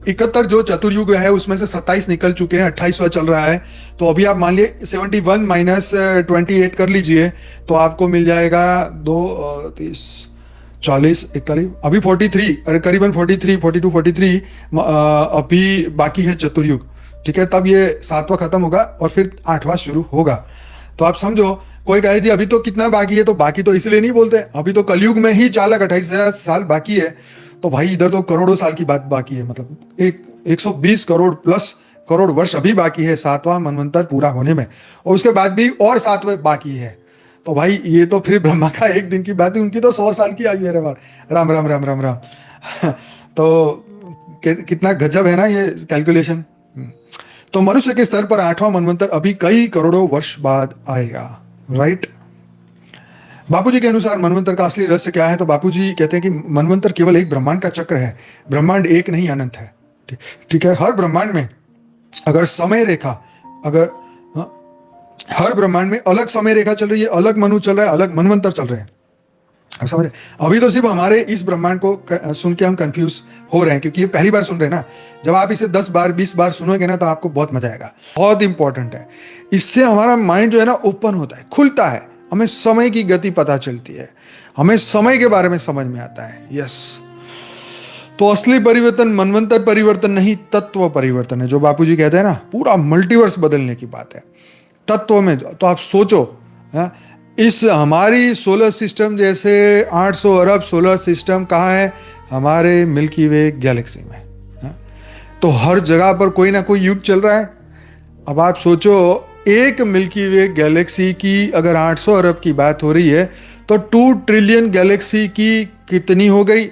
71 जो चतुर्युग है उसमें से 27 निकल चुके हैं, 28वां चल रहा है। तो अभी आप मान लिए 71 माइनस 28 कर लीजिए, तो आपको मिल जाएगा 30 40 41, अभी 43, अरे करीबन 43 42 43 अभी बाकी है चतुर्युग। ठीक है, तब ये 7वां खत्म होगा और फिर 8वां शुरू होगा। तो आप समझो, कोई कहे जी अभी तो कितना बाकी है, तो बाकी तो इसलिए नहीं बोलते, अभी तो कलयुग में ही 4,28,000 साल बाकी है। तो भाई इधर तो करोड़ों साल की बात बाकी है, मतलब 120 करोड़ प्लस करोड़ वर्ष अभी बाकी है 7वां मनवंतर पूरा होने में, और उसके बाद भी और 7वें बाकी है। तो भाई ये तो फिर ब्रह्मा का एक दिन की बात है, उनकी तो 100 साल की आयु है। राम राम राम राम राम। तो कितना गजब है ना ये कैलकुलेशन। तो मनुष्य के स्तर पर 8वां मनवंतर अभी कई करोड़ों वर्ष बाद आएगा, राइट। बापूजी के अनुसार मनवंतर का असली रहस्य क्या है? तो बापूजी कहते हैं कि मनवंतर केवल एक ब्रह्मांड का चक्र है। ब्रह्मांड एक नहीं, अनंत है। ठीक है, हर ब्रह्मांड में अगर समय रेखा, अगर हर ब्रह्मांड में अलग समय रेखा चल रही है, अलग मनु चल रहा है, अलग मनवंतर चल रहे हैं। अब समझे? अभी तो सिर्फ हमारे इस ब्रह्मांड को सुन के हम कंफ्यूज हो रहे हैं, क्योंकि ये पहली बार सुन रहे हैं ना। जब आप इसे 10 बार 20 बार सुनोगे ना, तो आपको बहुत मजा आएगा। बहुत इंपॉर्टेंट है, इससे हमारा माइंड जो है ना ओपन होता है, खुलता है, हमें समय की गति पता चलती है, हमें समय के बारे में समझ में आता है। यस, तो असली परिवर्तन मनवंतर परिवर्तन नहीं, तत्व परिवर्तन है। जो बापूजी कहते हैं ना, पूरा मल्टीवर्स बदलने की बात है तत्व में। तो आप सोचो, इस हमारी सोलर सिस्टम जैसे 800 अरब सोलर सिस्टम कहाँ है? हमारे मिल्की वे गैलेक्सी में। तो हर जगह पर कोई ना कोई युग चल रहा है। अब आप सोचो, एक मिल्की वे गैलेक्सी की अगर 800 अरब की बात हो रही है, तो 2 ट्रिलियन गैलेक्सी की कितनी हो गई?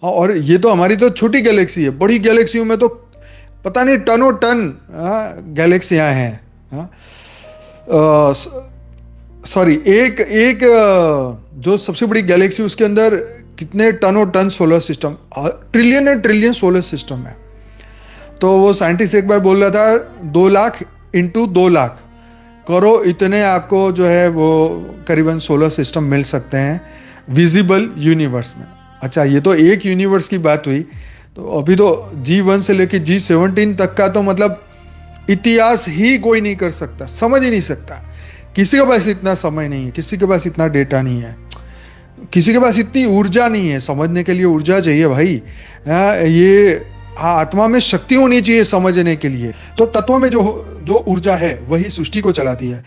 और ये तो हमारी तो छोटी गैलेक्सी है, बड़ी गैलेक्सियों में तो पता नहीं टनों टन गैलेक्सियां हैं। सॉरी, एक जो सबसे बड़ी गैलेक्सी, उसके अंदर कितने टनों ton solar system, trillion solar system है। तो वो साइंटिस्ट एक बार बोल रहा था 2 लाख इंटू 2 लाख करो, इतने आपको जो है वो करीबन सोलर सिस्टम मिल सकते हैं विजिबल यूनिवर्स में। अच्छा, ये तो एक यूनिवर्स की बात हुई। तो अभी तो G1 से लेके G17 तक का तो मतलब इतिहास ही कोई नहीं कर सकता, समझ ही नहीं सकता। किसी के पास इतना समय नहीं है, किसी के पास इतना डेटा नहीं है, किसी के पास इतनी ऊर्जा नहीं है। समझने के लिए ऊर्जा चाहिए भाई। ये आत्मा में शक्ति होनी चाहिए समझने के लिए। तो तत्वों में जो ऊर्जा है वही सृष्टि को चलाती है।